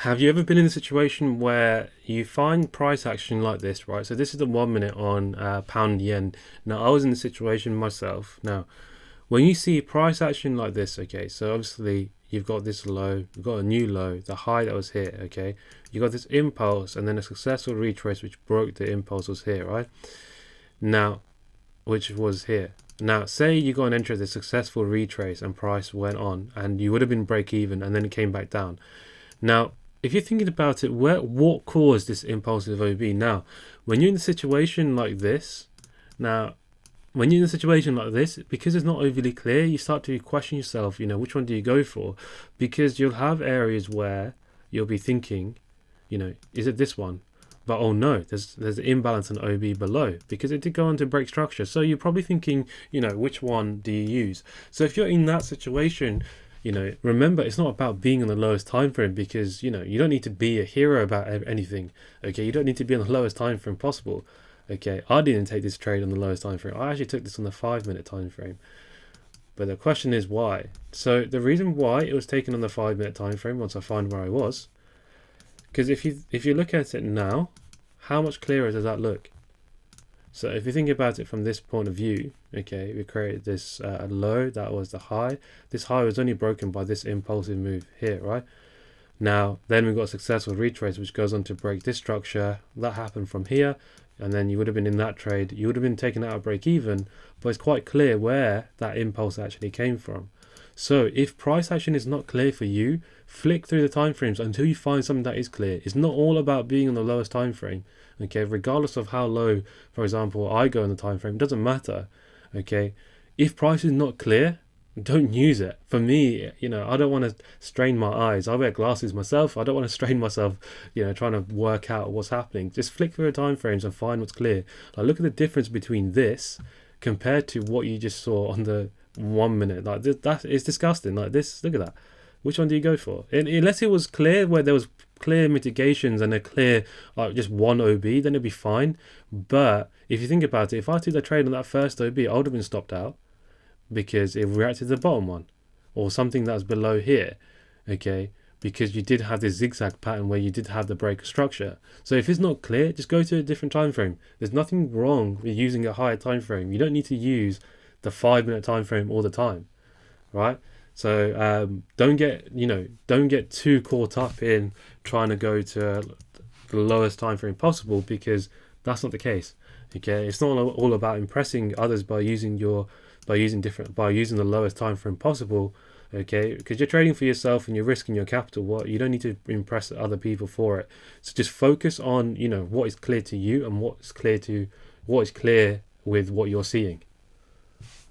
Have you ever been in a situation where you find price action like this, right? So this is the 1 minute on pound yen. Now, I was in the situation myself. Now, when you see price action like this, okay, so obviously you've got this low, you've got a new low, the high that was here, okay? You got this impulse and then a successful retrace which broke the impulse was here, right? Now, which was here. Now, say you got an entry, the successful retrace and price went on and you would have been break even and then it came back down. Now, if you're thinking about it, what caused this impulsive OB? Now, when you're in a situation like this, because it's not overly clear, you start to question yourself, which one do you go for? Because you'll have areas where you'll be thinking, is it this one? But oh no, there's an imbalance in OB below because it did go on to break structure. So you're probably thinking, which one do you use? So if you're in that situation, remember, it's not about being on the lowest time frame because, you don't need to be a hero about anything. Okay, you don't need to be on the lowest time frame possible. Okay, I didn't take this trade on the lowest time frame. I actually took this on the 5 minute time frame. But the question is why? So the reason why it was taken on the 5 minute time frame, once I find where I was, because if you look at it now, how much clearer does that look? So if you think about it from this point of view, okay, we created this low, that was the high. This high was only broken by this impulsive move here, right? Now, then we've got a successful retrace, which goes on to break this structure. That happened from here, and then you would have been in that trade. You would have been taken out of break even, but it's quite clear where that impulse actually came from. So if price action is not clear for you, flick through the time frames until you find something that is clear. It's not all about being on the lowest time frame. Okay, regardless of how low, for example, I go in the time frame, it doesn't matter. Okay, if price is not clear, don't use it. For me, I don't want to strain my eyes. I wear glasses myself. I don't want to strain myself, trying to work out what's happening. Just flick through the time frames and find what's clear. Like, look at the difference between this compared to what you just saw on the 1 minute. Like this, that is disgusting. Like this, look at that. Which one do you go for? Unless it was clear, where there was clear mitigations and a clear, like, just one OB, then it'd be fine. But if you think about it, if I took the trade on that first OB, I would have been stopped out because it reacted to the bottom one or something that's below here. Okay, because you did have this zigzag pattern where you did have the break structure. So if it's not clear, just go to a different time frame. There's nothing wrong with using a higher time frame. You don't need to use the 5 minute time frame all the time, right? So don't get too caught up in trying to go to the lowest time frame possible, because that's not the case. Okay, it's not all about impressing others by using the lowest time frame possible. Okay, because you're trading for yourself and you're risking your capital. You don't need to impress other people for it. So just focus on what is clear to you and what is clear with what you're seeing.